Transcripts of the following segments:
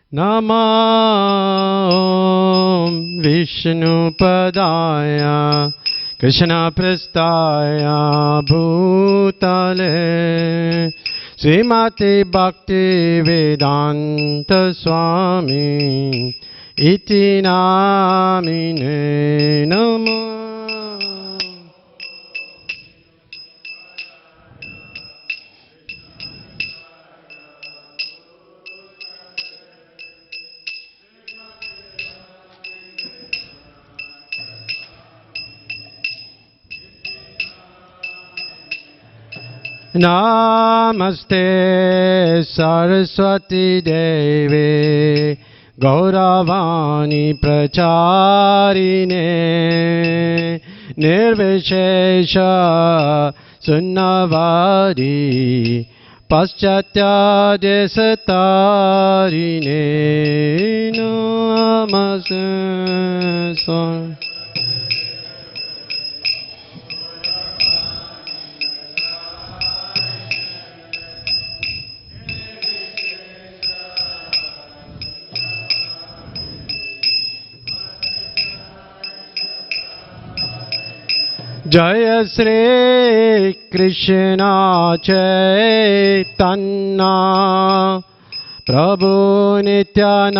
Namo Vishnupadaya Krishna Prastaya Bhutale Srimati Bhakti Vedanta Swami Iti Namine Namo. Namaste Saraswati Devi Gauravani Pracharine Nirvishesha Sunnavadi Paschatya Desatarine Namaste. Jaya Shri Krishna Chaitanya Prabhu Nityananda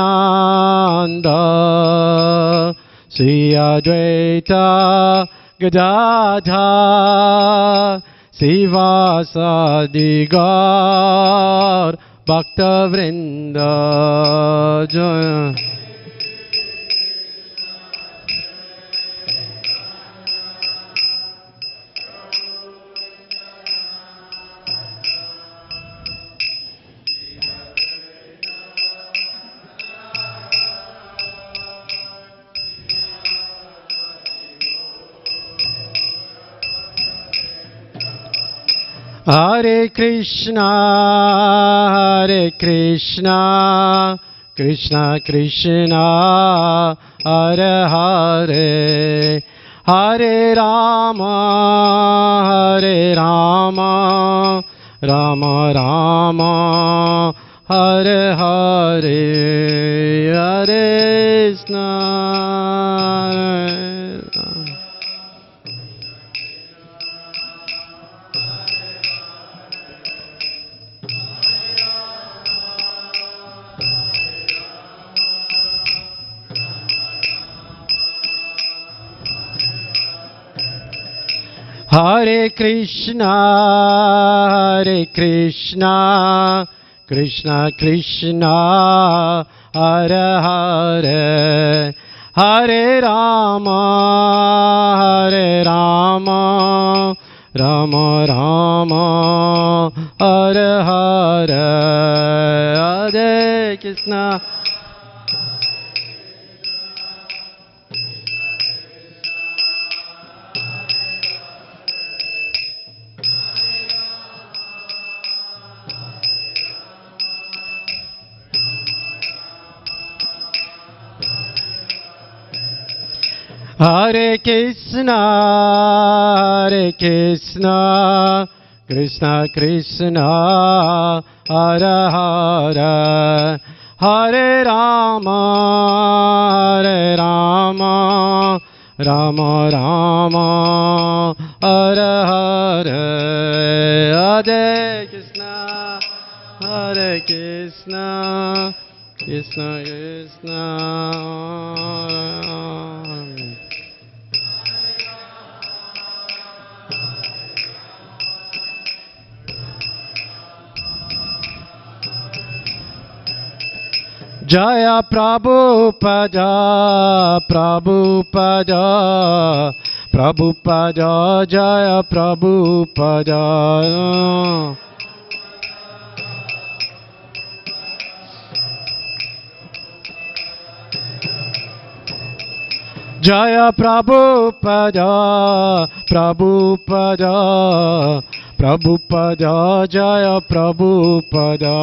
Sri Advaita Gadadhar Sivasadi Gaur Bhakta Vrinda Jaya. Hare Krishna, Krishna Krishna, Hare Hare, Hare Rama, Rama Rama, Hare Hare, Hare Krishna. Hare Krishna, Krishna Krishna, Hare Hare, Hare Rama, Rama Rama, Hare Hare, Hare Krishna. Hare Krishna, Krishna Krishna, Hare Hare, Hare Rama, Rama Rama, Hare Hare, Hare Krishna, Hare Krishna, Krishna Krishna. Jaya Prabhupada, Prabhupada, Prabhupada, Jaya Prabhupada. Jaya Prabhupada, Prabhupada, Prabhupada, Jaya Prabhupada.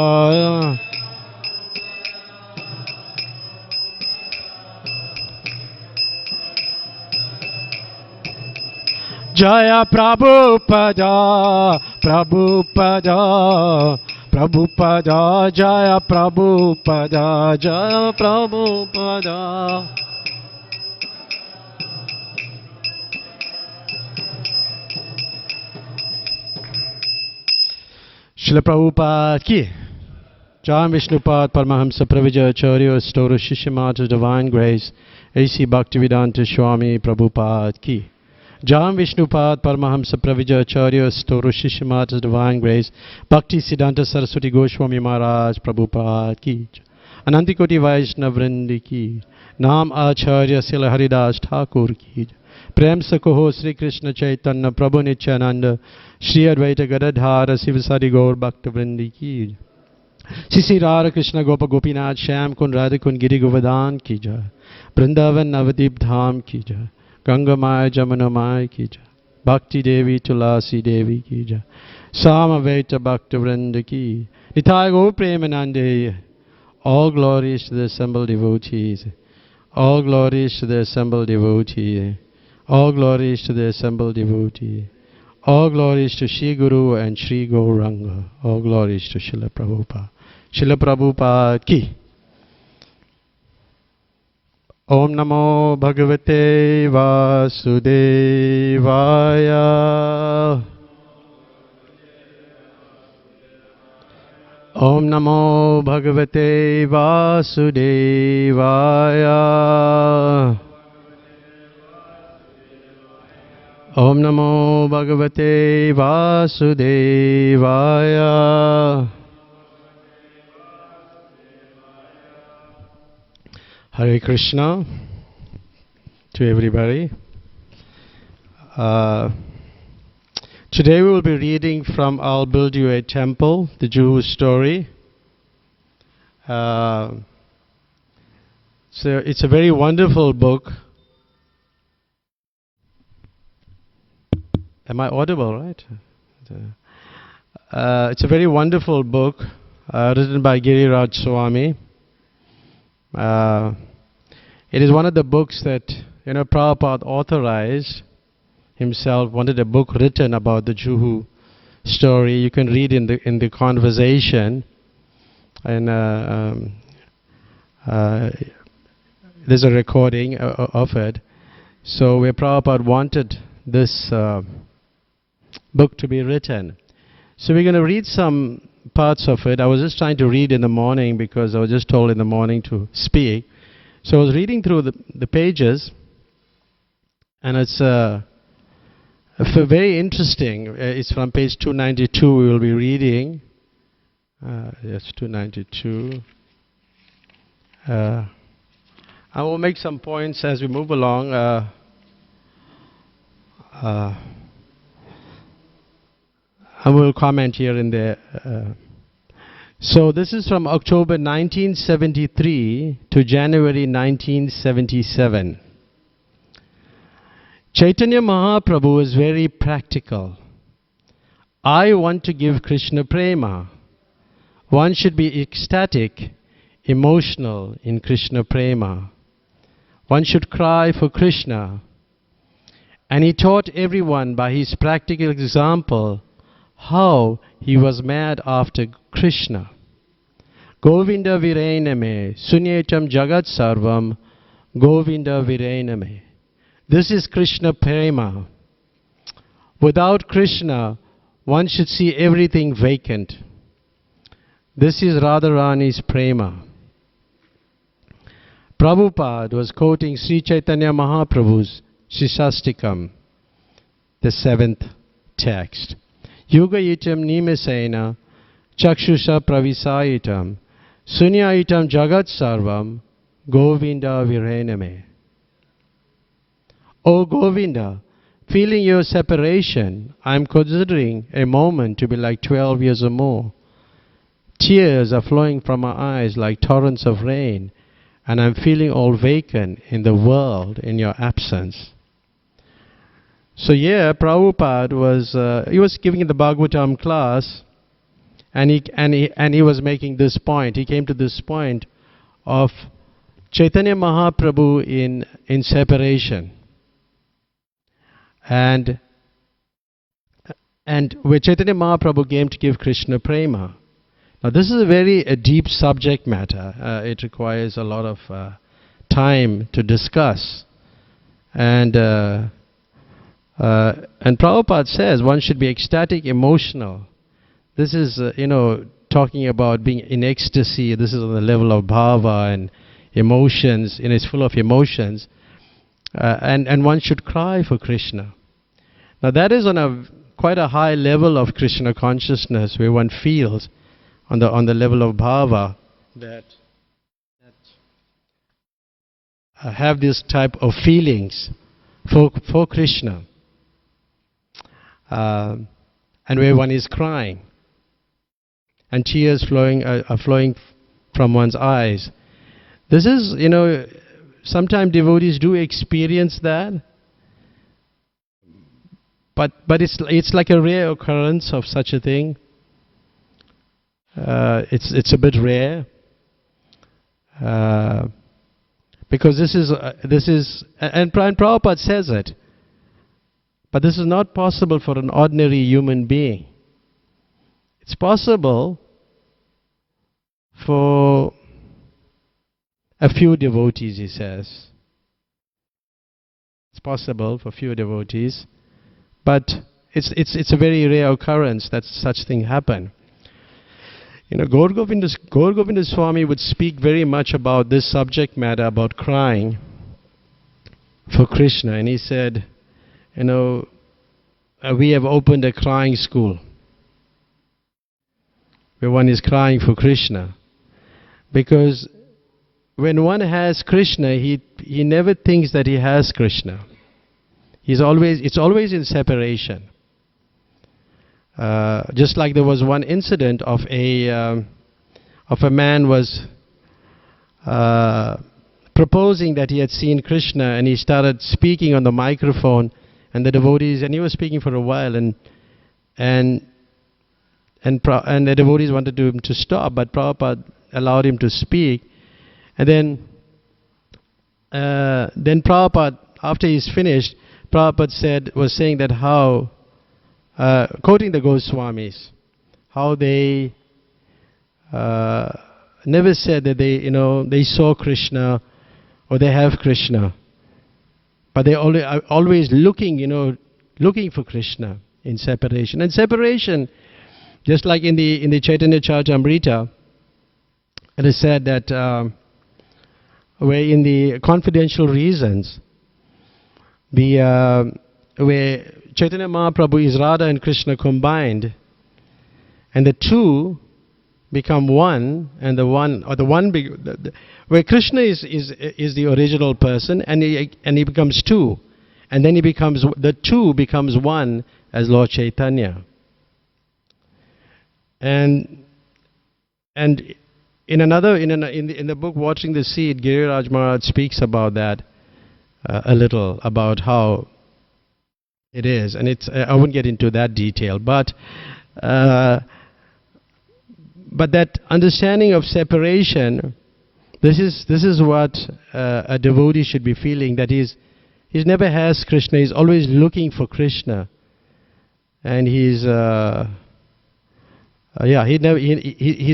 Jaya Prabhupada, Prabhupada, Prabhupada Jaya Prabhupada Jaya Prabhupada. Srila Prabhupada ki. Jai Vishnupad Paramahamsa Pravijaya Acharya Stora Shishimata Divine Grace A.C. Bhaktivedanta Swami Prabhupada ki. Jai Vishnupad Paramahamsa Pravijaya Acharya Stora Shishimata Divine Grace Bhakti Siddhanta Saraswati Goswami Maharaj Prabhupada ki. Anantikoti Vaishnav Vrindi ki. Naam Acharya Sila Haridas Thakur ki. Prem Sakoho Sri Krishna Chaitanya Prabhu Nityananda Shri Advaita Gadadhara Sivasadi Gaur Bhakta Vrindi ki. Sisi Radha Krishna Gopa Gopinath Shyam Kun Radha Kun Giri Govardhan ki jai. Vrindavan Navadip Dham ki jai. Ganga Maya Jamuna Maya ki jai. Bhakti Devi Tulasi Devi ki jai. Samaveta Bhakta Vrinda ki. Nitai Gaur Premanande. All glories to the assembled devotees. All glories to the assembled devotee. All glories to the assembled devotee. All glories to Shri Guru and Shri Gauranga. All glories to Srila Prabhupada. Srila Prabhupada ki. Om Namo Bhagavate Vasudevaya. Om Namo Bhagavate Vasudevaya. Om Namo Bhagavate Vasudevaya. Hare Krishna to everybody. Today we will be reading from I'll Build You a Temple, the Juhu story. So it's a very wonderful book. Am I audible, right? It's a very wonderful book written by Giriraj Swami. It is one of the books that Prabhupada authorized himself, wanted a book written about the Juhu story. You can read in the conversation, and there's a recording of it. So where Prabhupada wanted this book to be written. So we're going to read some parts of it. I was just trying to read in the morning because I was just told in the morning to speak. So I was reading through the pages, and it's very interesting. It's from page 292 we will be reading. Yes, 292. I will make some points as we move along. I will comment here and there. So this is from October 1973 to January 1977. Chaitanya Mahaprabhu is very practical. I want to give Krishna prema. One should be ecstatic, emotional in Krishna prema. One should cry for Krishna. And he taught everyone by his practical example how he was mad after Krishna. Govinda Virename, Sunyetam Jagat Sarvam, Govinda Virename. This is Krishna Prema. Without Krishna, one should see everything vacant. This is Radharani's Prema. Prabhupada was quoting Sri Chaitanya Mahaprabhu's Shishastikam, the 7th text. Yuga itam nimesena chakshusha pravisayitam sunyaitam jagat sarvam Govinda virename. O Govinda, feeling your separation, I am considering a moment to be like 12 years or more. Tears are flowing from my eyes like torrents of rain, and I am feeling all vacant in the world in your absence. So Prabhupada was giving the Bhagavatam class, and he was making this point. He came to this point of Chaitanya Mahaprabhu in separation, and where Chaitanya Mahaprabhu came to give Krishna prema. Now this is a very deep subject matter. It requires a lot of time to discuss. And Prabhupada says one should be ecstatic, emotional. This is, talking about being in ecstasy. This is on the level of bhava and emotions. It's full of emotions. And one should cry for Krishna. Now that is on quite a high level of Krishna consciousness, where one feels on the level of bhava that have this type of feelings for Krishna, and where one is crying, and tears are flowing from one's eyes. This is, sometimes devotees do experience that, but it's like a rare occurrence of such a thing. It's a bit rare, because this is and Prabhupada says it, but this is not possible for an ordinary human being. It's possible for a few devotees, he says. It's possible for few devotees, but it's a very rare occurrence that such thing happen. Gaur Govinda Swami would speak very much about this subject matter, about crying for Krishna, and he said, we have opened a crying school where one is crying for Krishna, because when one has Krishna, he never thinks that he has Krishna. It's always in separation. Just like there was one incident of a man was proposing that he had seen Krishna, and he started speaking on the microphone, and the devotees, and he was speaking for a while, and the devotees wanted him to stop, but Prabhupada allowed him to speak. And then Prabhupada, after he's finished, Prabhupada was saying that how, quoting the Goswamis, how they never said that they saw Krishna or they have Krishna, but they are always looking for Krishna in separation. And separation, just like in the Chaitanya Charitamrita, it is said that where in the confidential reasons, where Chaitanya Mahaprabhu is Radha and Krishna combined, and the two become one, and where Krishna is the original person, and he becomes two, and then the two becomes one as Lord Chaitanya. And in the book Watching the Seed, Giriraj Maharaj speaks about that a little, about how it is, and I won't get into that detail, but that understanding of separation, this is what a devotee should be feeling, that he never has Krishna, he's always looking for Krishna, and he's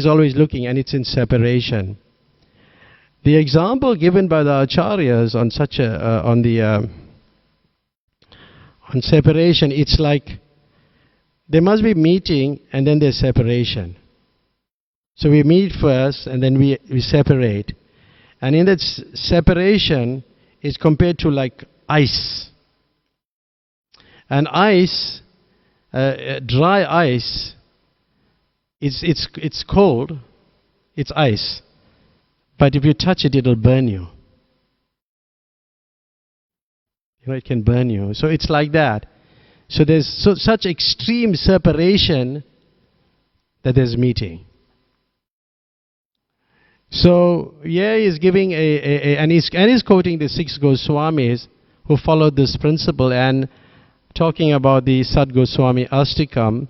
always looking, and it's in separation. The example given by the acharyas on on separation, it's like there must be meeting and then there's separation. So we meet first and then we separate. And in that separation is compared to like ice. And ice, dry ice, it's cold, it's ice. But if you touch it, it'll burn you. It can burn you. So it's like that. So there's such extreme separation that there's meeting. So here he's giving and he's quoting the 6 Goswamis who followed this principle, and talking about the Sad Goswami Astikam,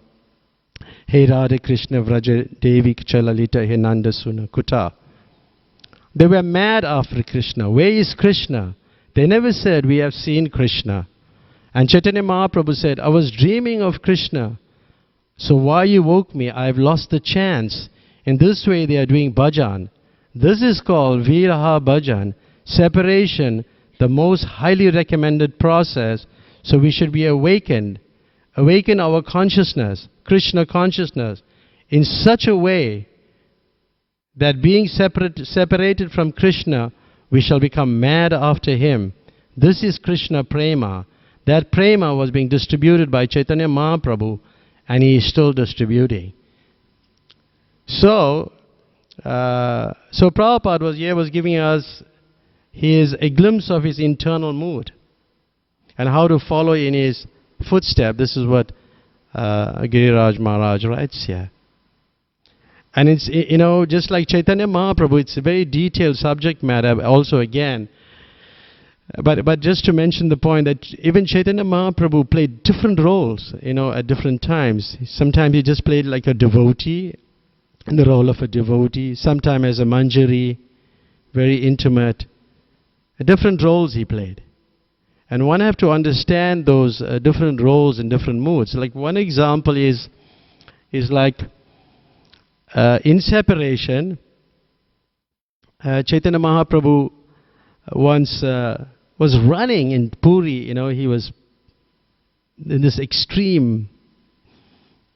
He Radha Krishna Vraja Devi Chalalita He Nanda Suna Kuta. They were mad after Krishna. Where is Krishna? They never said, we have seen Krishna. And Chaitanya Mahaprabhu said, I was dreaming of Krishna. So why you woke me? I have lost the chance. In this way they are doing bhajan. This is called viraha bhajan, separation, the most highly recommended process. So we should be awaken our consciousness, Krishna consciousness, in such a way that being separated from Krishna, we shall become mad after him. This is Krishna prema. That prema was being distributed by Chaitanya Mahaprabhu, and he is still distributing. So Prabhupada was giving us a glimpse of his internal mood and how to follow in his footstep. This is what Giriraj Maharaj writes here. And it's, just like Chaitanya Mahaprabhu, it's a very detailed subject matter also again. But just to mention the point that even Chaitanya Mahaprabhu played different roles, at different times. Sometimes he just played like a devotee, in the role of a devotee. Sometimes as a manjari, very intimate. Different roles he played. And one have to understand those different roles and different moods. Like one example is like in separation, Chaitanya Mahaprabhu once was running in Puri. He was in this extreme,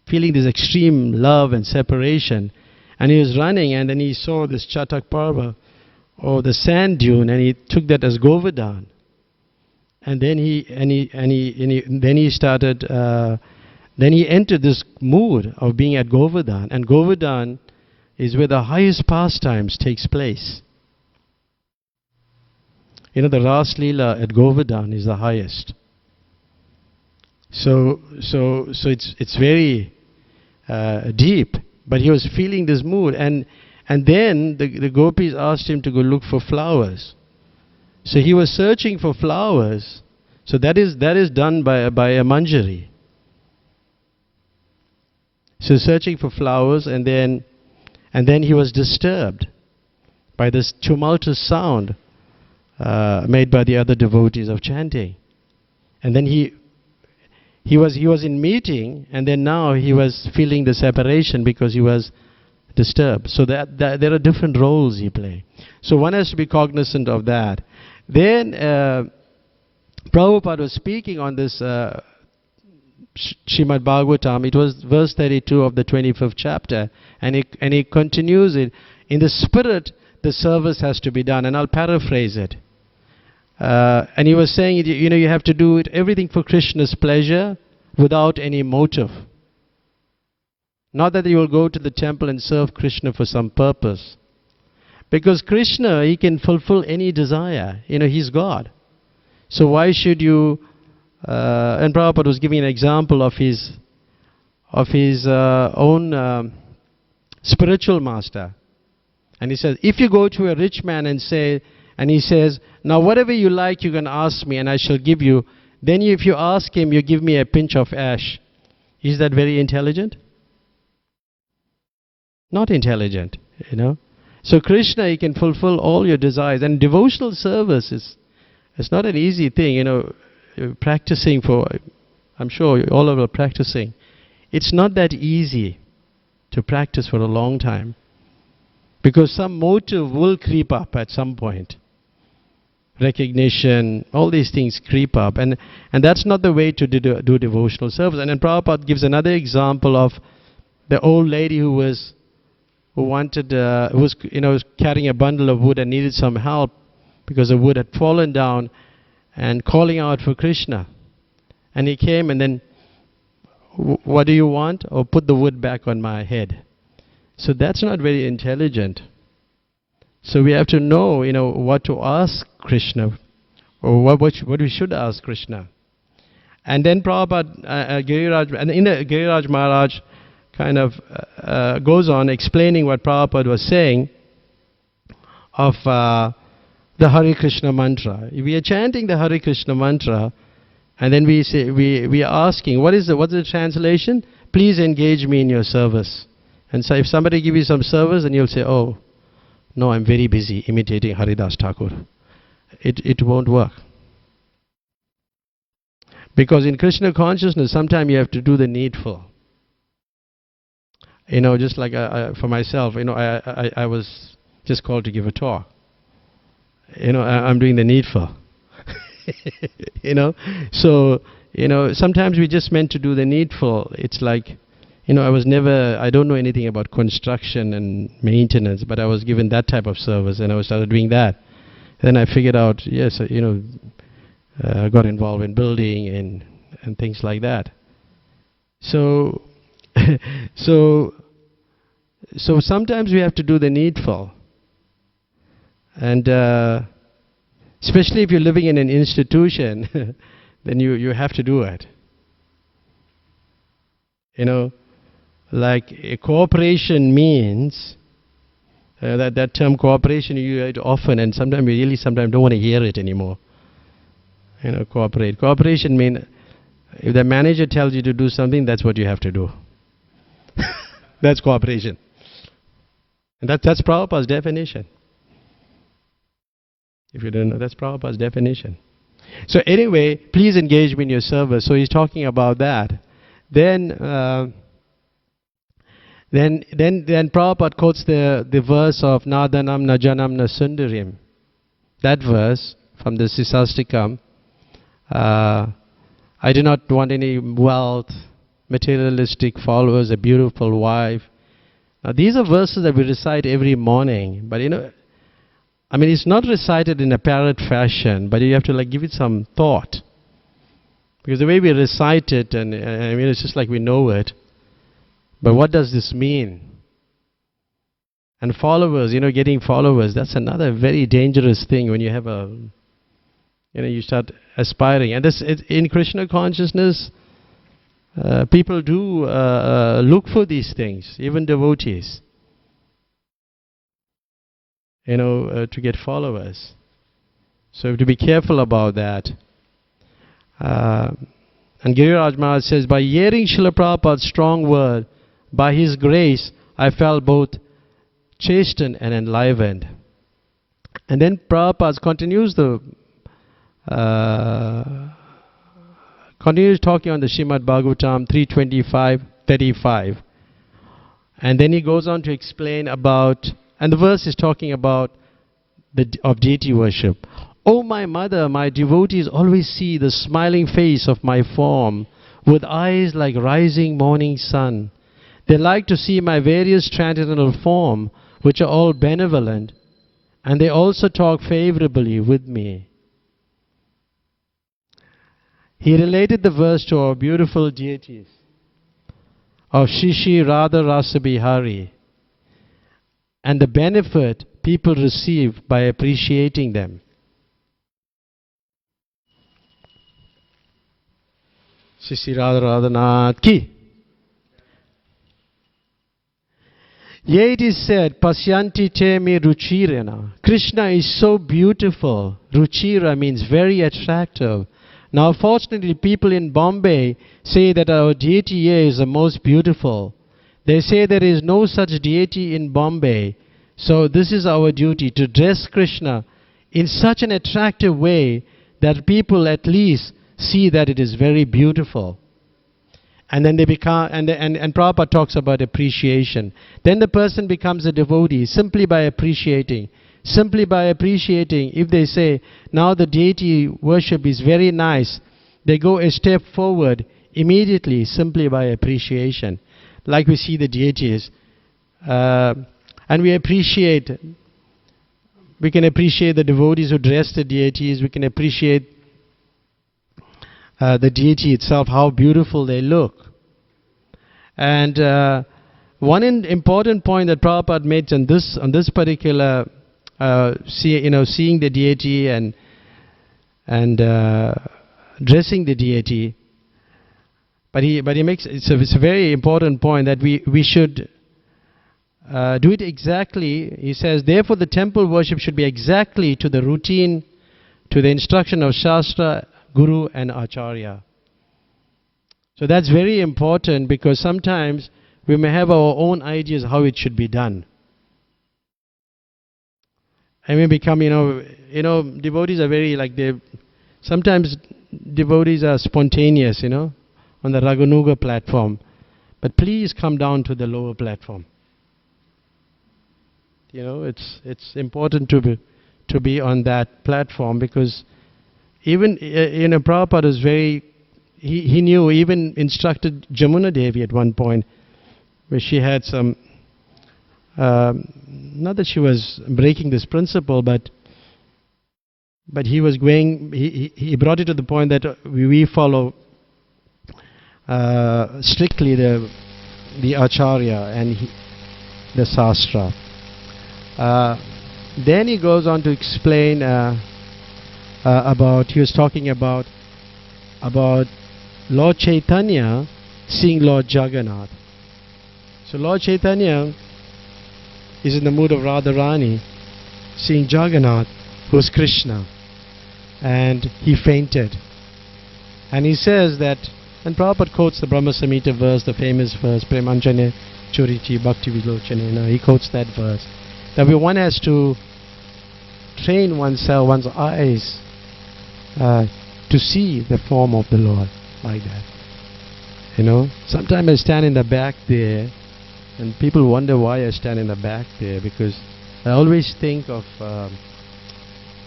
feeling this extreme love and separation. And he was running, and then he saw this Chatak Parva, or the sand dune, and he took that as Govardhan. And then he entered this mood of being at Govardhan, and Govardhan is where the highest pastimes takes place. The Ras Leela at Govardhan is the highest. So it's very deep. But he was feeling this mood, and then the gopis asked him to go look for flowers. So he was searching for flowers. So that is done by a manjari. So searching for flowers, and then he was disturbed by this tumultuous sound made by the other devotees of chanting. And then he was in meeting, and then now he was feeling the separation because he was disturbed. So that there are different roles he plays. So one has to be cognizant of that. Then Prabhupada was speaking on this Srimad Bhagavatam. It was verse 32 of the 25th chapter, and he continues it. In the spirit, the service has to be done, and I'll paraphrase it. And he was saying, you have to do everything for Krishna's pleasure without any motive. Not that you will go to the temple and serve Krishna for some purpose. Because Krishna, he can fulfill any desire. He's God. So why should you... and Prabhupada was giving an example of his own spiritual master. And he says, if you go to a rich man and he says, now whatever you like you can ask me and I shall give you. Then if you ask him, you give me a pinch of ash. Is that very intelligent? Not intelligent, So Krishna, he can fulfill all your desires. And devotional service it's not an easy thing, practicing for, I'm sure all of you are practicing. It's not that easy to practice for a long time. Because some motive will creep up at some point. Recognition, all these things creep up. And that's not the way to do devotional service. And then Prabhupada gives another example of the old lady who was carrying a bundle of wood and needed some help because the wood had fallen down, and calling out for Krishna. And he came, and then, what do you want? Or put the wood back on my head. So that's not very intelligent. So we have to know, what to ask Krishna, or what we should ask Krishna. And then Prabhupada, Giriraj Maharaj kind of goes on explaining what Prabhupada was saying of the Hare Krishna mantra. We are chanting the Hare Krishna mantra, and then we are asking, what's the translation? Please engage me in your service. And so if somebody gives you some service, then you'll say, oh, no, I'm very busy imitating Haridas Thakur. It won't work. Because in Krishna consciousness, sometimes you have to do the needful. Just like for myself, I was just called to give a talk. I'm doing the needful. So, sometimes we just meant to do the needful. It's like, I don't know anything about construction and maintenance, but I was given that type of service and I started doing that. Then I figured out, yes, I got involved in building and things like that. So, so sometimes we have to do the needful. And especially if you're living in an institution, then you have to do it. Like a cooperation means, that term cooperation you hear it often, and sometimes don't want to hear it anymore. Cooperate. Cooperation means if the manager tells you to do something, that's what you have to do. That's cooperation. And that's Prabhupada's definition. If you don't know, that's Prabhupada's definition. So anyway, please engage me in your service. So he's talking about that. Then Prabhupada quotes the verse of Nadanam Najanam Nasundarim. That verse from the Sisastikam. I do not want any wealth, materialistic followers, a beautiful wife. Now these are verses that we recite every morning. But it's not recited in a parrot fashion, but you have to give it some thought. Because the way we recite it, and it's just like we know it. But what does this mean? And followers, getting followers, that's another very dangerous thing when you have you start aspiring. And this, in Krishna consciousness, people do look for these things, even devotees. To get followers. So we have to be careful about that. And Giriraj Maharaj says, by hearing Srila Prabhupada's strong word, by his grace, I felt both chastened and enlivened. And then Prabhupada continues talking on the Srimad Bhagavatam 3:25-35. And then he goes on to explain about, and the verse is talking about of deity worship. O my mother, my devotees always see the smiling face of my form with eyes like rising morning sun. They like to see my various transcendental form, which are all benevolent, and they also talk favorably with me. He related the verse to our beautiful deities of Shishi Radha Rasa Bihari and the benefit people receive by appreciating them. Shishi Radha Radhanath Ki. Yea, it is said, Pasyanti te me ruchirena. Krishna is so beautiful. Ruchira means very attractive. Now, fortunately, people in Bombay say that our deity here is the most beautiful. They say there is no such deity in Bombay. So this is our duty, to dress Krishna in such an attractive way that people at least see that it is very beautiful. And then they become, and Prabhupada talks about appreciation. Then the person becomes a devotee simply by appreciating. Simply by appreciating, if they say, now the deity worship is very nice, they go a step forward immediately simply by appreciation. Like we see the deities. And we can appreciate the devotees who dress the deities. We can appreciate the deity itself, how beautiful they look. And one important point that Prabhupada made on this particular, seeing the deity and dressing the deity, but he makes it's a very important point that we should do it exactly. He says, therefore the temple worship should be exactly to the routine, to the instruction of Shastra, Guru and Acharya. So that's very important, because sometimes we may have our own ideas how it should be done. And we become, devotees are very sometimes devotees are spontaneous, on the Raghunath platform. but please come down to the lower platform. You know, it's important to be on that platform, because even Prabhupada is very, he knew, even instructed Jamuna Devi at one point, where she had some, not that she was breaking this principle, but he was going, he brought it to the point that we follow strictly the Acharya and the Sastra. Then he goes on to explain about, he was talking about Lord Chaitanya seeing Lord Jagannath. So Lord Chaitanya is in the mood of Radharani seeing Jagannath, who is Krishna, and he fainted. And he says that, and Prabhupada quotes the Brahma Samhita verse, the famous verse, Premanjane Churichi Bhakti Vilochane. He quotes that verse, that one has to train oneself, one's eyes, to see the form of the Lord like that. You know, sometimes I stand in the back there, and people wonder why I stand in the back there, because I always think of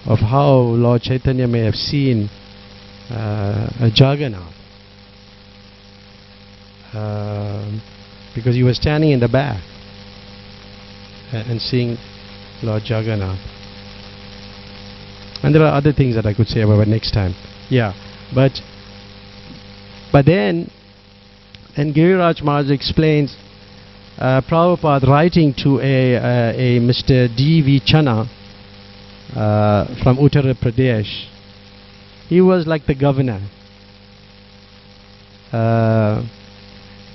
how Lord Chaitanya may have seen Jagannath, because he was standing in the back and seeing Lord Jagannath. And there are other things that I could say about it next time. Yeah, but then Giriraj Maharaj explains, Prabhupada writing to a Mr. D.V. Channa from Uttar Pradesh. He was like the governor.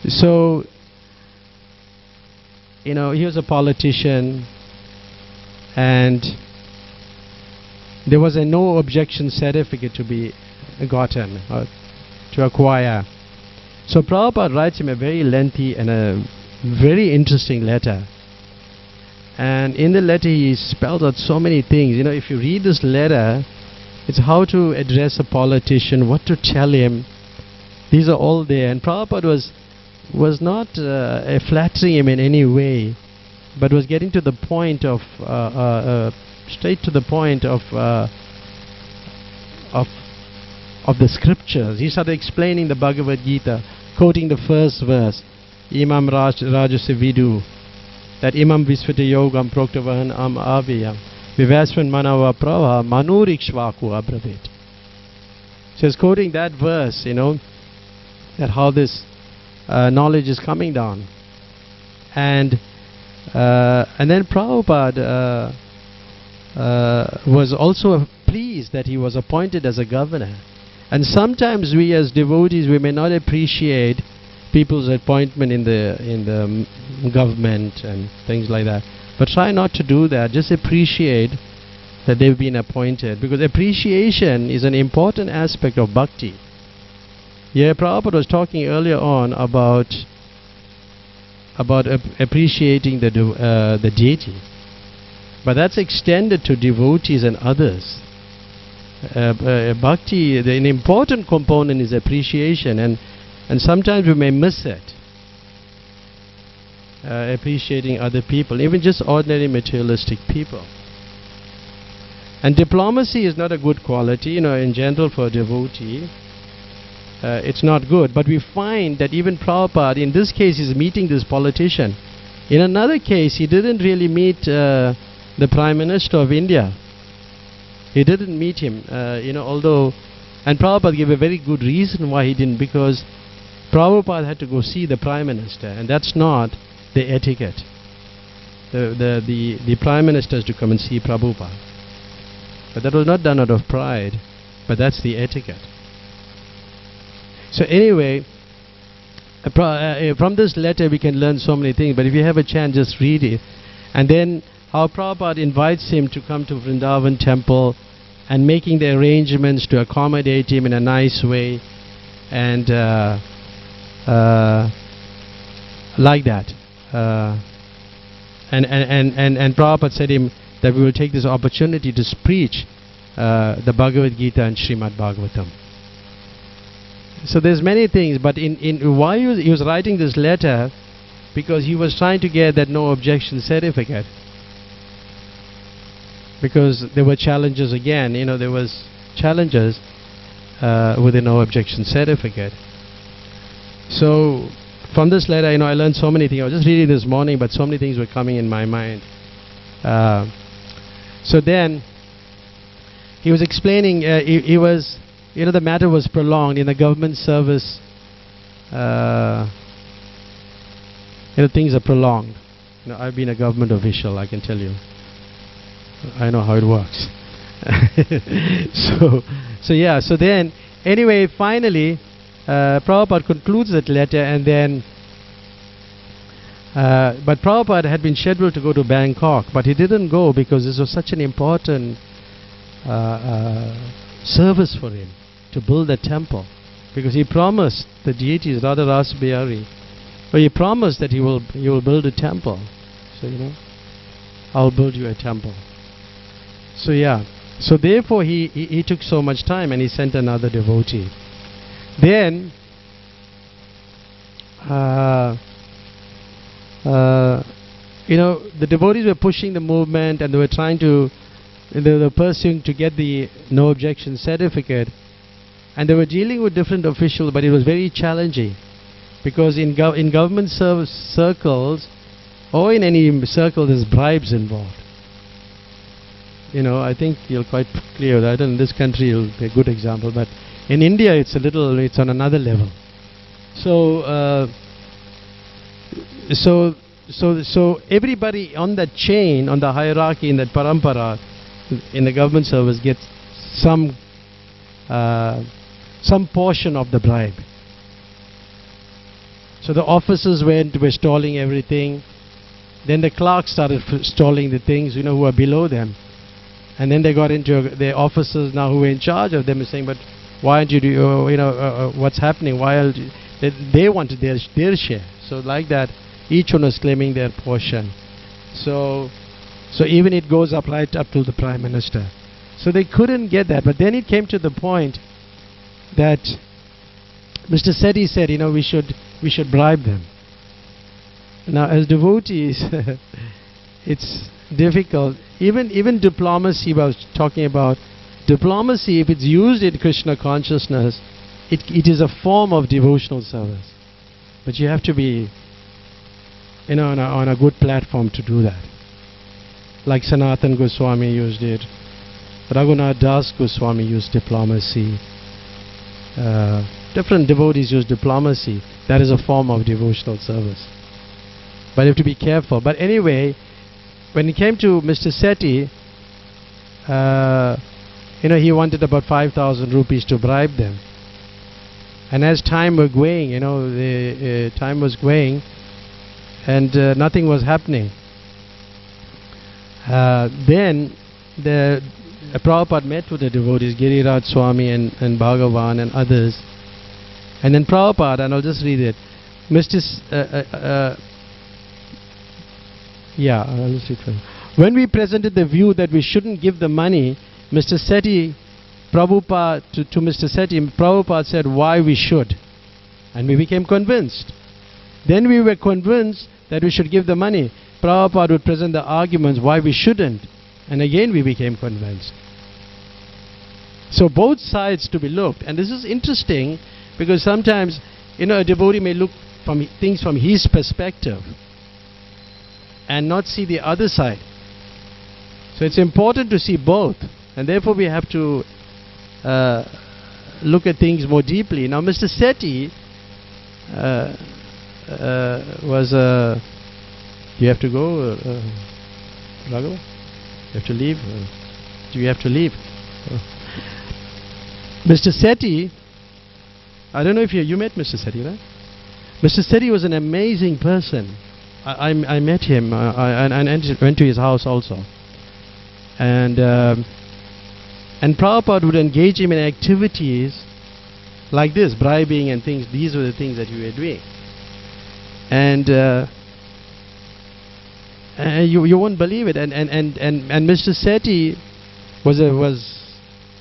So, you know, he was a politician, and there was a no objection certificate to be gotten, to acquire. So Prabhupada writes him a very lengthy and a very interesting letter. And in the letter he spelled out so many things. You know, if you read this letter, it's how to address a politician, what to tell him. These are all there. And Prabhupada was not flattering him in any way, but was getting to the point of straight to the point of the scriptures. He started explaining the Bhagavad Gita, quoting the first verse, Imam Rajase Vidu, that Imam Visvata Yogam Proktavahan Am Aviyam Vivasvan Manava Prava Manurikshvaku Abravit. So he's quoting that verse, you know, that how this knowledge is coming down. And then Prabhupada was also pleased that he was appointed as a governor. And sometimes we as devotees, we may not appreciate people's appointment in the government and things like that. But try not to do that. Just appreciate that they've been appointed, because appreciation is an important aspect of bhakti. Yeah, Prabhupada was talking earlier on about appreciating the deity, but that's extended to devotees and others. Bhakti, an important component is appreciation, and sometimes we may miss it. Appreciating other people, even just ordinary materialistic people. And diplomacy is not a good quality, you know, in general for a devotee. It's not good. But we find that even Prabhupada, in this case, is meeting this politician. In another case, he didn't really meet the Prime Minister of India. He didn't meet him, you know, although, and Prabhupada gave a very good reason why he didn't, because Prabhupada had to go see the Prime Minister, and that's not the etiquette. The Prime Minister has to come and see Prabhupada. But that was not done out of pride, but that's the etiquette. So anyway, from this letter we can learn so many things, but if you have a chance, just read it. And then how Prabhupada invites him to come to Vrindavan temple and making the arrangements to accommodate him in a nice way, and like that. And Prabhupada said to him that we will take this opportunity to preach the Bhagavad Gita and Srimad Bhagavatam. So there's many things, but in why he was writing this letter, because he was trying to get that no objection certificate. Because there were challenges again, there was challenges with the no objection certificate. So from this letter, I learned so many things. I was just reading this morning, but so many things were coming in my mind. So then he was explaining, he was, the matter was prolonged in the government service. Things are prolonged. I've been a government official, I can tell you. I know how it works. So then, anyway, finally, Prabhupada concludes that letter, and then, but Prabhupada had been scheduled to go to Bangkok, but he didn't go because this was such an important service for him to build a temple, because he promised the deities, Radha Ras Bihari, but he promised that he will build a temple. So I'll build you a temple. So therefore he took so much time, and he sent another devotee. Then the devotees were pushing the movement, and they were pursuing to get the no objection certificate, and they were dealing with different officials, but it was very challenging, because in government service circles, or in any circle, there's bribes involved. I think you're quite clear that in this country it'll be a good example, but in India it's on another level. So everybody on that chain, on the hierarchy, in that parampara, in the government service, gets some portion of the bribe. So the officers were stalling everything. Then the clerks started stalling the things, who are below them. And then they got into the officers now who were in charge of them, and saying, but why aren't you what's happening? Why are they wanted their share. So like that, each one was claiming their portion. So even it goes up right up to the Prime Minister. So they couldn't get that. But then it came to the point that Mr. Sethi said, we should bribe them. Now as devotees, it's difficult. Even diplomacy, I was talking about, diplomacy, if it's used in Krishna consciousness, it is a form of devotional service. But you have to be on a good platform to do that. Like Sanatan Goswami used it. Raghunath Das Goswami used diplomacy. Different devotees use diplomacy. That is a form of devotional service. But you have to be careful. But anyway, when it came to Mr. Sethi, he wanted about 5,000 rupees to bribe them. And as time was going, time was going, and nothing was happening. Then Prabhupada met with the devotees, Giriraj Swami and Bhagavan and others. And then Prabhupada, and I'll just read it. When we presented the view that we shouldn't give the money, Mr. Sethi, Prabhupada, to Mr. Sethi, Prabhupada said why we should. And we became convinced. Then we were convinced that we should give the money. Prabhupada would present the arguments why we shouldn't. And again we became convinced. So both sides to be looked. And this is interesting, because sometimes, a devotee may look from things from his perspective and not see the other side. So it's important to see both, and therefore we have to look at things more deeply. Now Mr. Sethi was do you have to go, Raghu? You have to leave? Do you have to leave? Mr. Sethi, I don't know if you met Mr. Sethi, right? Mr. Sethi was an amazing person. I met him and went to his house also. And Prabhupada would engage him in activities like this, bribing and things. These were the things that we were doing. And you won't believe it. And Mr. Sethi was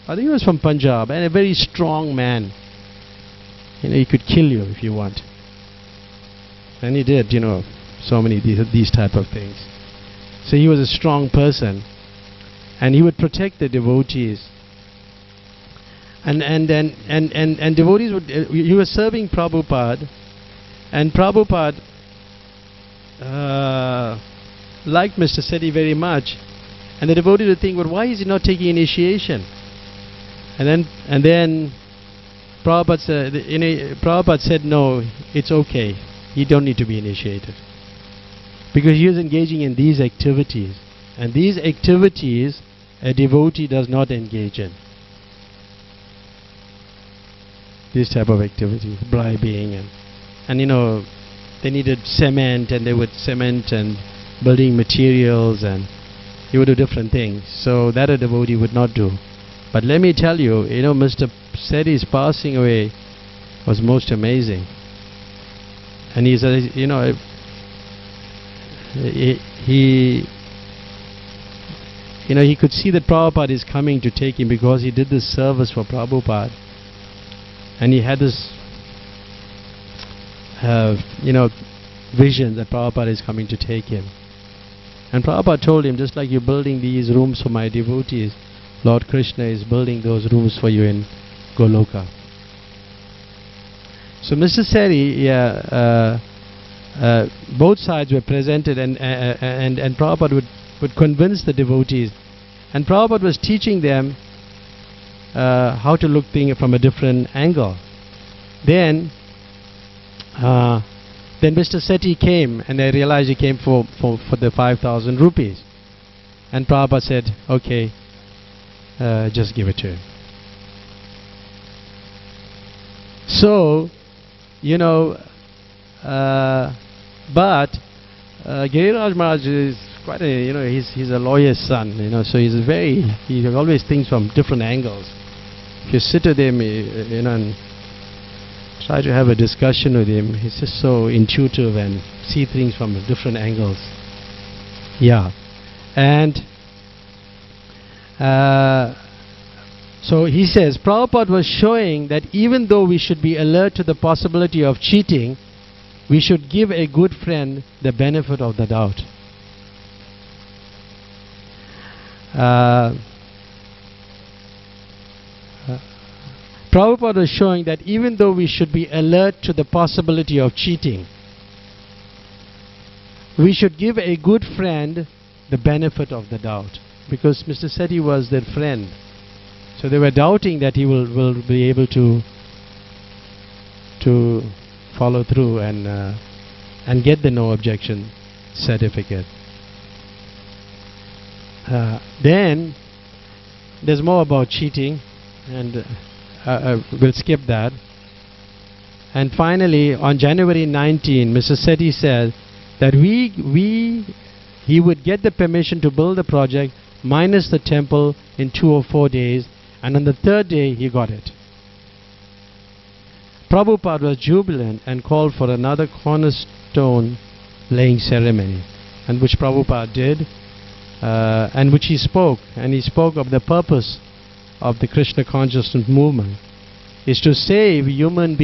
I think he was from Punjab, and a very strong man. he could kill you if you want. And he did, so many these type of things. So he was a strong person, and he would protect the devotees. And devotees would. He was serving Prabhupada, and Prabhupada liked Mr. Sethi very much, and the devotees would think, well, why is he not taking initiation? And then Prabhupada said, no, it's okay. You don't need to be initiated. Because he was engaging in these activities. And these activities a devotee does not engage in. These type of activities, bribing and they needed cement, and they would cement and building materials, and he would do different things. So that a devotee would not do. But let me tell you, Mr. Sethi's passing away was most amazing. And he said, he could see that Prabhupada is coming to take him, because he did this service for Prabhupada. And he had this, vision that Prabhupada is coming to take him. And Prabhupada told him, just like you're building these rooms for my devotees, Lord Krishna is building those rooms for you in Goloka. So Mr. Sethi, both sides were presented, and Prabhupada would convince the devotees. And Prabhupada was teaching them how to look things from a different angle. Then Mr. Sethi came, and they realized he came for the 5,000 rupees. And Prabhupada said, okay, just give it to him. So, but Giriraj Maharaj is quite a, he's a lawyer's son, so he always thinks from different angles. If you sit with him, and try to have a discussion with him, he's just so intuitive and see things from different angles. Yeah. And so he says, Prabhupada was showing that even though we should be alert to the possibility of cheating, we should give a good friend the benefit of the doubt. Prabhupada was showing that even though we should be alert to the possibility of cheating, we should give a good friend the benefit of the doubt. Because Mr. Sethi was their friend. So they were doubting that he will be able to follow through and get the no objection certificate. Then there's more about cheating, and we'll skip that. And finally, on January 19, Mr. Sethi said that he would get the permission to build the project minus the temple in 2 or 4 days, and on the third day he got it. Prabhupada was jubilant and called for another cornerstone laying ceremony, and which Prabhupada did, and which he spoke. And he spoke of the purpose of the Krishna consciousness movement is to save human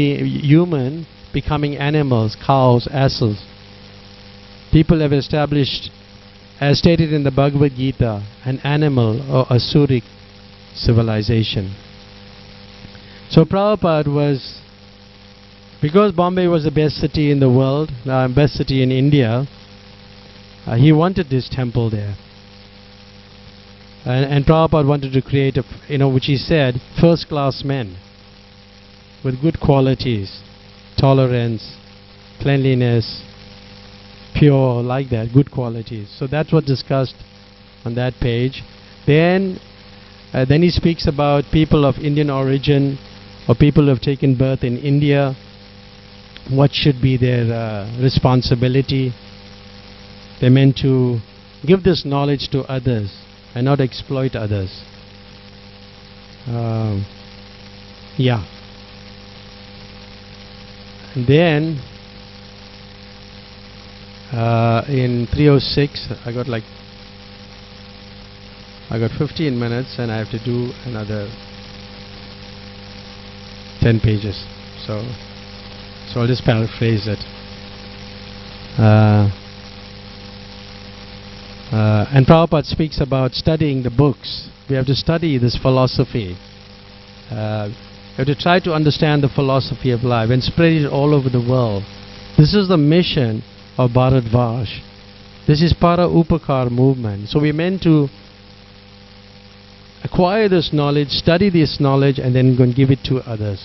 becoming animals, cows, asses. People have established, as stated in the Bhagavad Gita, an animal or asuric civilization. So Prabhupada was, because Bombay was the best city in the world, best city in India, he wanted this temple there. And Prabhupada wanted to create which he said, first class men with good qualities, tolerance, cleanliness, pure, like that, good qualities. So that's what discussed on that page. Then he speaks about people of Indian origin, or people who have taken birth in India, what should be their responsibility. They're meant to give this knowledge to others and not exploit others. Yeah. And then in 306, I got 15 minutes, and I have to do another 10 pages. So So I'll just paraphrase it. And Prabhupada speaks about studying the books. We have to study this philosophy. We have to try to understand the philosophy of life and spread it all over the world. This is the mission of Bharatvarsh. This is Para Upakar movement. So we're meant to acquire this knowledge, study this knowledge, and then go and give it to others.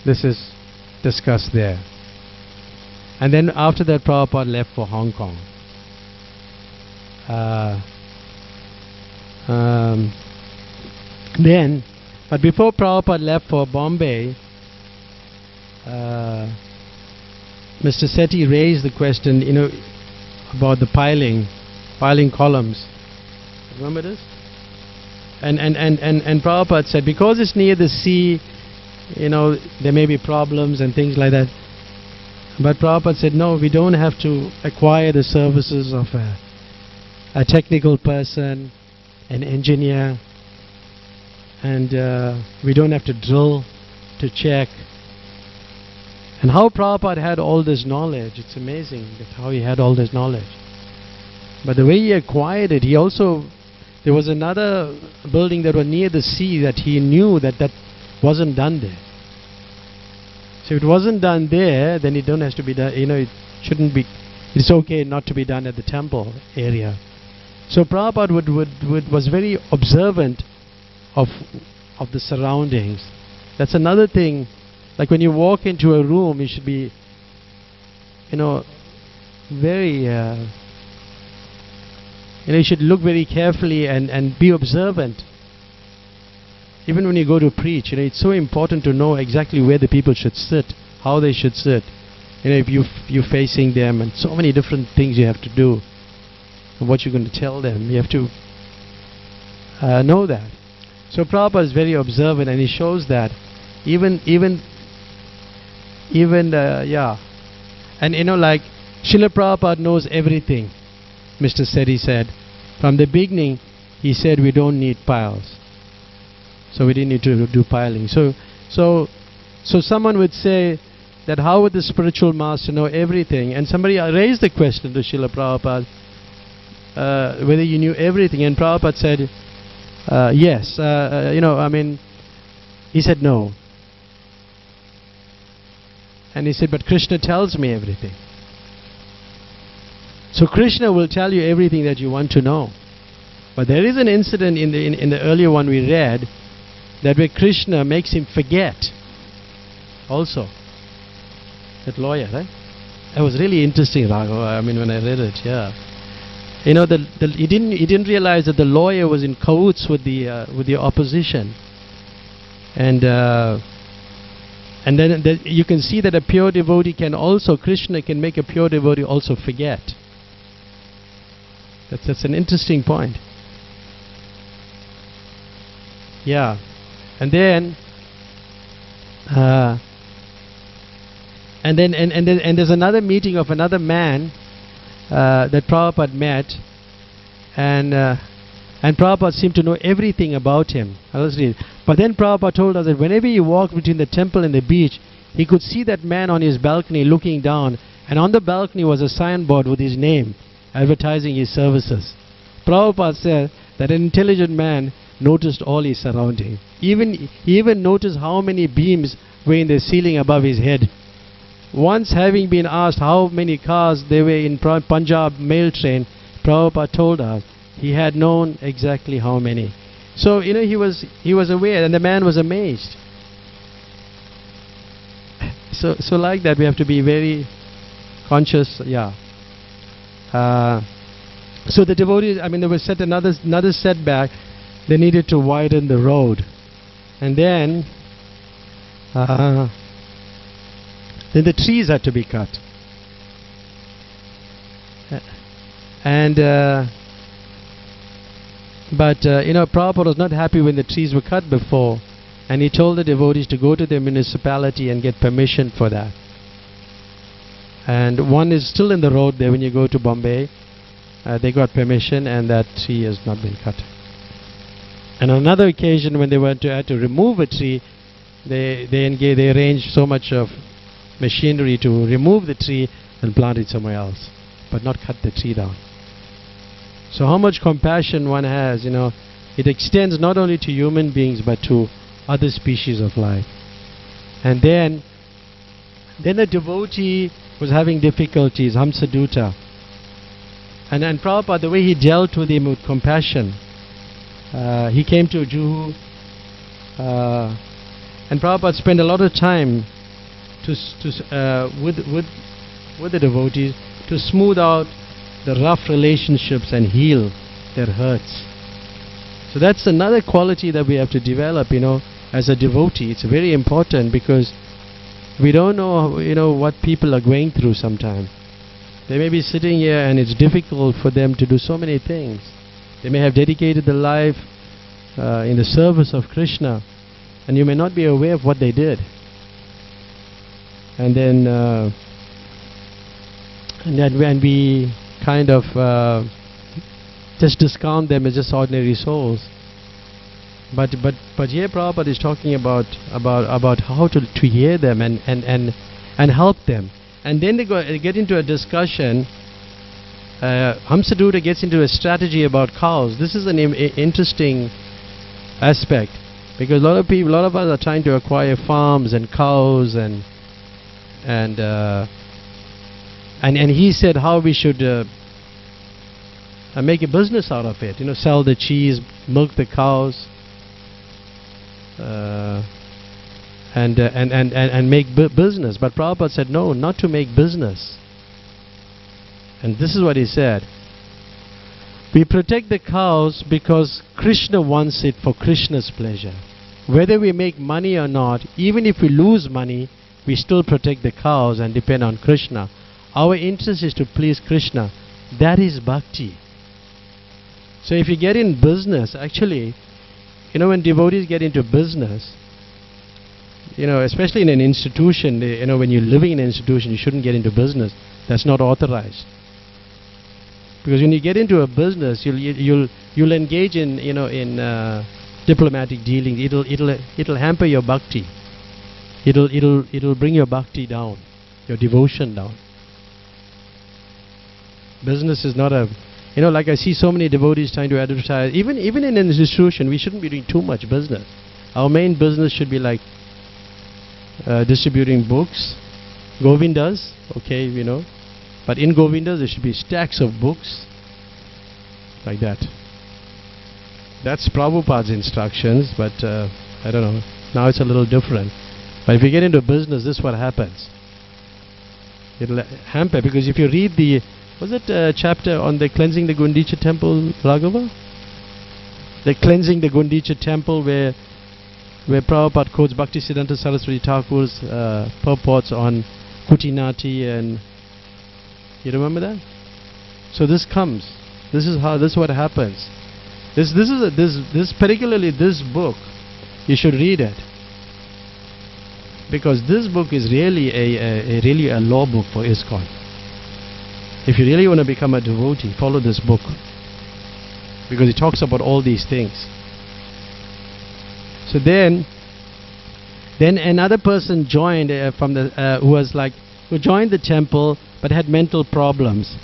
This is discussed there. And then after that, Prabhupada left for Hong Kong. But before Prabhupada left for Bombay, Mr. Sethi raised the question, about the piling columns. Remember this? And Prabhupada said, because it's near the sea, there may be problems and things like that. But Prabhupada said, no, we don't have to acquire the services of a technical person, an engineer, and we don't have to drill to check. And how Prabhupada had all this knowledge, it's amazing how he had all this knowledge. But the way he acquired it, there was another building that was near the sea that he knew that wasn't done there. So if it wasn't done there, then it don't have to be done, it shouldn't be, it's okay not to be done at the temple area. So Prabhupada was very observant of the surroundings. That's another thing. Like when you walk into a room, you should be, very, you should look very carefully and be observant. Even when you go to preach, it's so important to know exactly where the people should sit, how they should sit. If you're facing them, and so many different things you have to do, and what you're going to tell them, you have to know that. So Prabhupada is very observant, and he shows that even and like Srila Prabhupada knows everything. Mr. Sethi said from the beginning, he said we don't need piles, so we didn't need to do piling. So someone would say that how would the spiritual master know everything? And somebody raised the question to Srila Prabhupada, whether you knew everything, and Prabhupada said yes. He said no. And he said, but Krishna tells me everything. So Krishna will tell you everything that you want to know. But there is an incident in the earlier one we read, that where Krishna makes him forget also. That lawyer, right? That was really interesting, Raghu. When I read it, yeah. He didn't realize that the lawyer was in cahoots with the opposition. And then you can see that a pure devotee Krishna can make a pure devotee also forget. That's an interesting point. Yeah. And then there's another meeting of another man that Prabhupada met, and Prabhupada seemed to know everything about him. Let's read. But then Prabhupada told us that whenever he walked between the temple and the beach, he could see that man on his balcony looking down, and on the balcony was a signboard with his name, advertising his services. Prabhupada said that an intelligent man noticed all his surroundings. He even noticed how many beams were in the ceiling above his head. Once, having been asked how many cars there were in Punjab mail train, Prabhupada told us he had known exactly how many. So he was aware, and the man was amazed. So like that, we have to be very conscious. Yeah. So the devotees, there was set another setback. They needed to widen the road, and then the trees had to be cut. But Prabhupada was not happy when the trees were cut before, and he told the devotees to go to the municipality and get permission for that. And one is still in the road there when you go to Bombay. They got permission, and that tree has not been cut. And on another occasion, when they had to remove a tree, they arranged so much of machinery to remove the tree and plant it somewhere else, but not cut the tree down. So how much compassion one has, it extends not only to human beings but to other species of life. And then a devotee was having difficulties, Hamsadutta. And Prabhupada, the way he dealt with him with compassion, he came to Juhu, and Prabhupada spent a lot of time with the devotees to smooth out the rough relationships and heal their hurts. So that's another quality that we have to develop, as a devotee. It's very important because we don't know, what people are going through sometimes. They may be sitting here and it's difficult for them to do so many things. They may have dedicated their life in the service of Krishna, and you may not be aware of what they did. And then when we kind of just discount them as just ordinary souls. But here Prabhupada is talking about how to hear them and help them. And then they get into a discussion. Hamsadutta gets into a strategy about cows. This is an interesting aspect, because a lot of us are trying to acquire farms and cows and he said how we should make a business out of it. Sell the cheese, milk the cows, and make business. But Prabhupada said no, not to make business. And this is what he said: we protect the cows because Krishna wants it for Krishna's pleasure. Whether we make money or not, even if we lose money, we still protect the cows and depend on Krishna. Our interest is to please Krishna. That is bhakti. So if you get in business, actually, when devotees get into business, especially in an institution, when you're living in an institution, you shouldn't get into business. That's not authorized. Because when you get into a business, you'll engage in diplomatic dealings. It'll hamper your bhakti. It'll bring your bhakti down, your devotion down. Business is not a, like I see so many devotees trying to advertise. Even in an institution, we shouldn't be doing too much business. Our main business should be like distributing books, Govindas, okay, but in Govindas there should be stacks of books, like that. That's Prabhupada's instructions, but I don't know, now it's a little different. But if you get into business, this is what happens. It'll hamper, because if you read the, was it chapter on the cleansing the Gundicha temple, Raghava? The cleansing the Gundicha temple, where Prabhupada quotes Bhaktisiddhanta Saraswati Thakur's purports on Kutinati, and you remember that? So this comes. This is what happens. This particularly this book, you should read it, because this book is really a law book for ISKCON. If you really want to become a devotee, follow this book, because it talks about all these things. So then another person joined who joined the temple but had mental problems,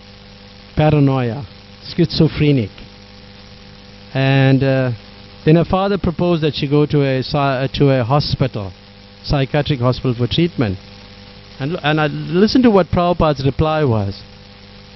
paranoia, schizophrenic, and then her father proposed that she go to a hospital, psychiatric hospital, for treatment. And I listened to what Prabhupada's reply was.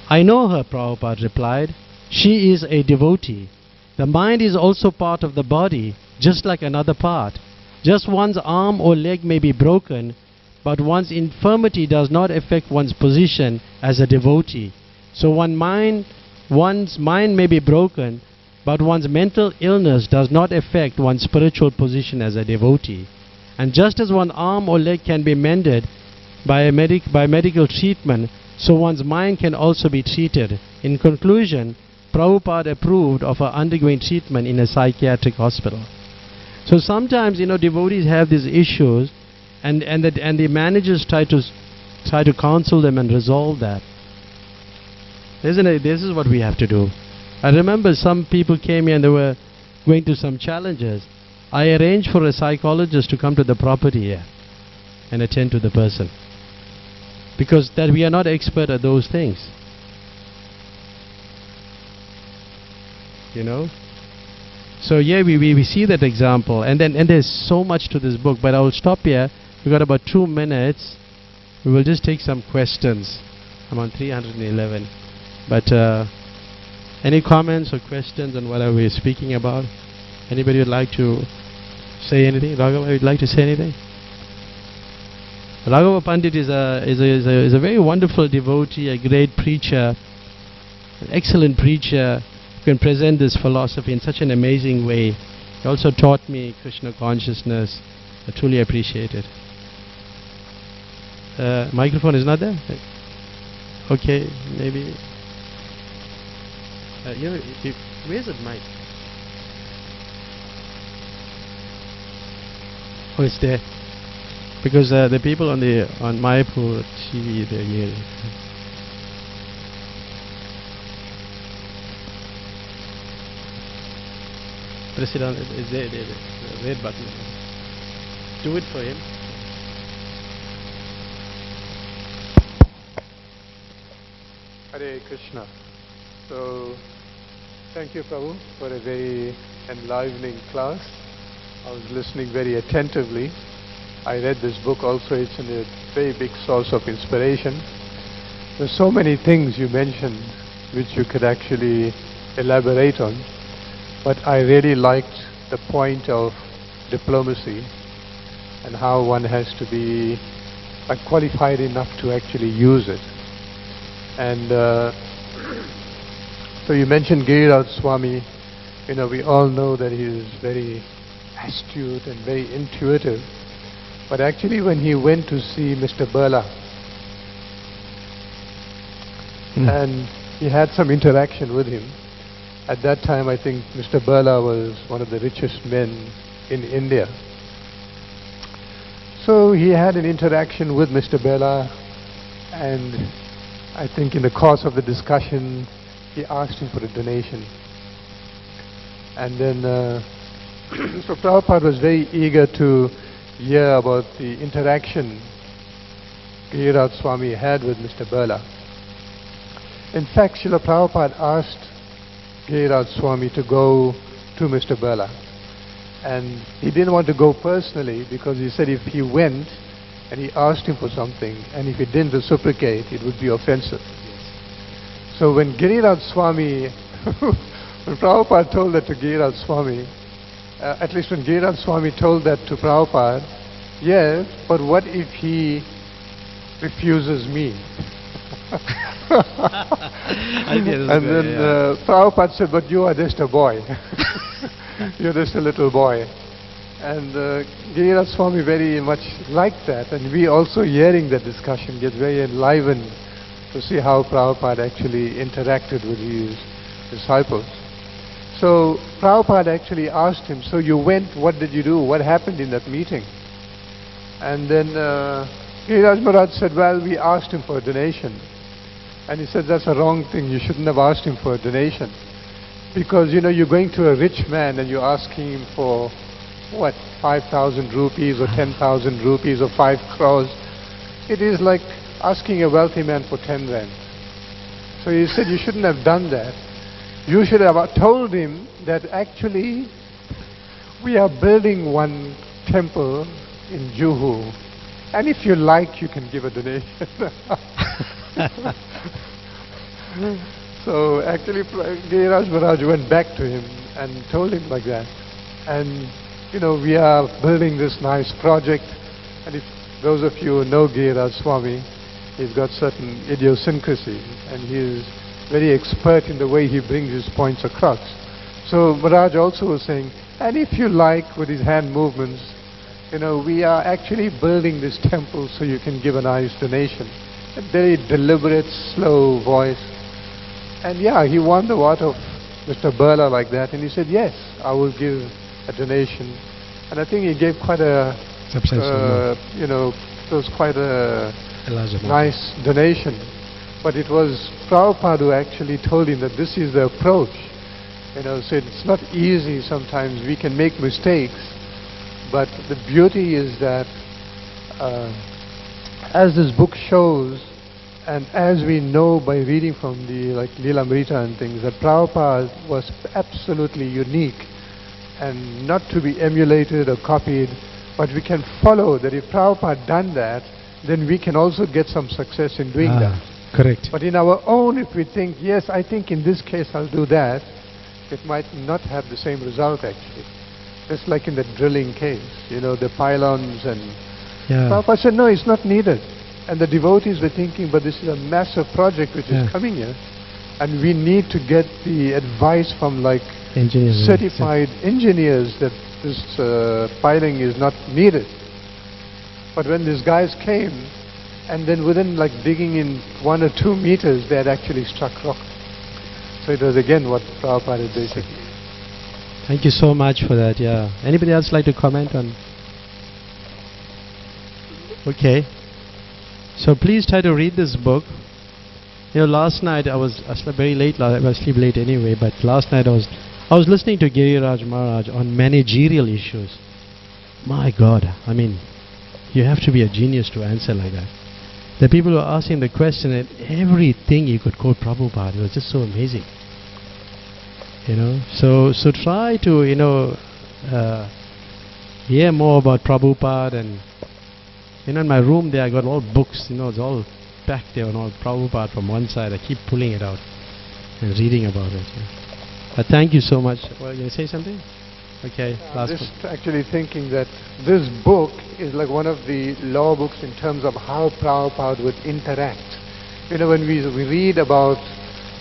I know her, Prabhupada replied. She is a devotee. The mind is also part of the body, just like another part. Just one's arm or leg may be broken, but one's infirmity does not affect one's position as a devotee. So one's mind may be broken, but one's mental illness does not affect one's spiritual position as a devotee. And just as one arm or leg can be mended by medical treatment, so one's mind can also be treated. In conclusion, Prabhupada approved of her undergoing treatment in a psychiatric hospital. So sometimes, devotees have these issues, and the managers try to counsel them and resolve that. This is what we have to do. I remember some people came here and they were going through some challenges. I arranged for a psychologist to come to the property here and attend to the person. because that we are not expert at those things. You know? So yeah, we see that example, and there's so much to this book, but I will stop here. We've got about 2 minutes. We will just take some questions. I'm on 311. But any comments or questions on what I was speaking about? Anybody would like to say anything? Raghava, would like to say anything? Raghava Pandit is a very wonderful devotee, a great preacher, an excellent preacher who can present this philosophy in such an amazing way. He also taught me Krishna consciousness. I truly appreciate it. Microphone is not there? Okay, maybe. Where's the mic? Oh, it's there. Because the people on Mayapur TV, they're here. Press it on. It's there. The red button. Do it for him. Hare Krishna. So, thank you, Prabhu, for a very enlivening class. I was listening very attentively. I read this book also. It's a very big source of inspiration. There's so many things you mentioned which you could actually elaborate on. But I really liked the point of diplomacy and how one has to be qualified enough to actually use it. And so you mentioned Giriraj Swami. You know, we all know that he is very astute and very intuitive. But actually when he went to see Mr. Birla, and he had some interaction with him, at that time I think Mr. Birla was one of the richest men in India. So he had an interaction with Mr. Birla, and I think in the course of the discussion he asked him for a donation. And then so Prabhupada was very eager to hear about the interaction Giriraj Swami had with Mr. Birla. In fact, Srila Prabhupada asked Giriraj Swami to go to Mr. Birla. And he didn't want to go personally because he said if he went and he asked him for something, and if he didn't reciprocate, it would be offensive. Yes. So when Giriraj Swami, when Prabhupada told that to Giriraj Swami, at least when Giriraj Swami told that to Prabhupada, yes, but what if he refuses me? And then Prabhupada said, but you are just a boy. You're just a little boy. And Giriraj Swami very much liked that, and we also hearing that discussion get very enlivened to see how Prabhupada actually interacted with his disciples. So Prabhupada actually asked him, so you went, what did you do? What happened in that meeting? And then Giriraj Maharaj said, well, we asked him for a donation. And he said, that's a wrong thing, you shouldn't have asked him for a donation. Because, you know, you're going to a rich man and you're asking him for, what, 5,000 rupees or 10,000 rupees or 5 crores. It is like asking a wealthy man for 10 rand. So he said, you shouldn't have done that. You should have told him that actually we are building one temple in Juhu, and if you like, you can give a donation. So actually Giriraj Maharaj went back to him and told him like that. And you know, we are building this nice project, and if those of you who know Giriraj Swami, he's got certain idiosyncrasies, and he is very expert in the way he brings his points across. So Maharaj also was saying, and if you like, with his hand movements, you know, we are actually building this temple so you can give a nice donation. A very deliberate, slow voice. And yeah, he won the vote of Mr. Birla like that, and he said, yes, I will give a donation. And I think he gave quite a, you know, it was quite a nice donation. But it was Prabhupada who actually told him that this is the approach. You know, so it's not easy sometimes, we can make mistakes, but the beauty is that, as this book shows, And as we know by reading from the like Leelamrita and things, that Prabhupada was absolutely unique and not to be emulated or copied, but we can follow that if Prabhupada done that, then we can also get some success in doing that. Correct. But in our own, if we think, yes, I think in this case I'll do that, it might not have the same result actually. Just like in the drilling case, the pylons and... Prabhupada said, no, it's not needed. And the devotees were thinking, but this is a massive project which is coming here. And we need to get the advice from like engineers, certified engineers that this piling is not needed. But when these guys came, and then within like digging in 1 or 2 meters, they had actually struck rock. So it was again what Prabhupada had basically. Thank you so much for that. Anybody else like to comment on? Okay. So please try to read this book. Last night I slept very late. I sleep late anyway. But last night I was listening to Giriraj Maharaj on managerial issues. My God, I mean, you have to be a genius to answer like that. The people who were asking the question, and everything you could quote Prabhupada. It was just so amazing. So try to hear more about Prabhupada. And in my room there I got all books. It's all back there and all Prabhupada from one side. I keep pulling it out and reading about it. But thank you so much. Well, you say something? Okay, last just actually thinking that this book is like one of the law books in terms of how Prabhupada would interact. When we read about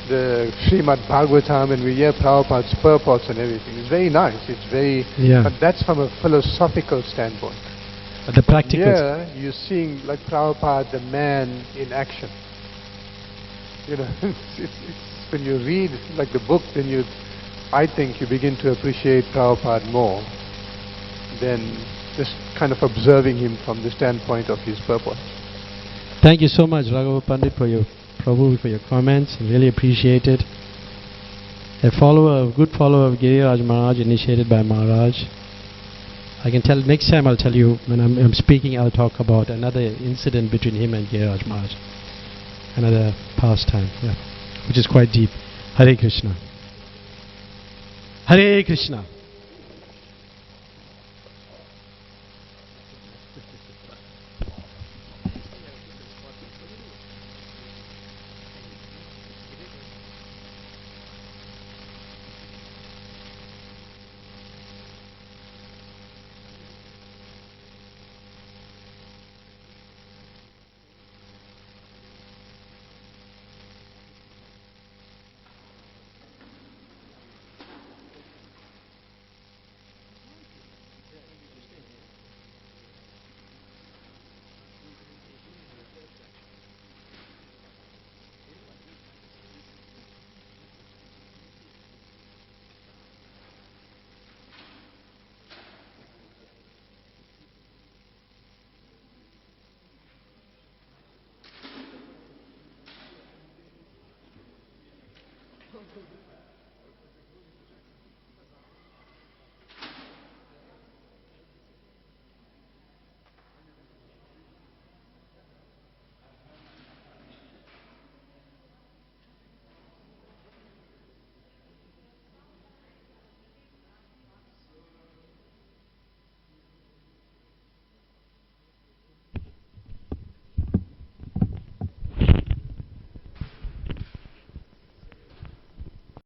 the Srimad Bhagavatam and we hear Prabhupada's purports and everything, it's very nice. It's very, but that's from a philosophical standpoint. The practical. Yeah, you're seeing like Prabhupada, the man in action. It's when you read like the book, then I think you begin to appreciate Prabhupada more than just kind of observing him from the standpoint of his purport. Thank you so much, Raghunath Pandit, for your comments. I really appreciate it. A good follower of Giriraj Maharaj, initiated by Maharaj. I can tell next time. I'll tell you when I'm speaking. I'll talk about another incident between him and Giriraj Maharaj, another pastime, which is quite deep. Hare Krishna. Hare Krishna.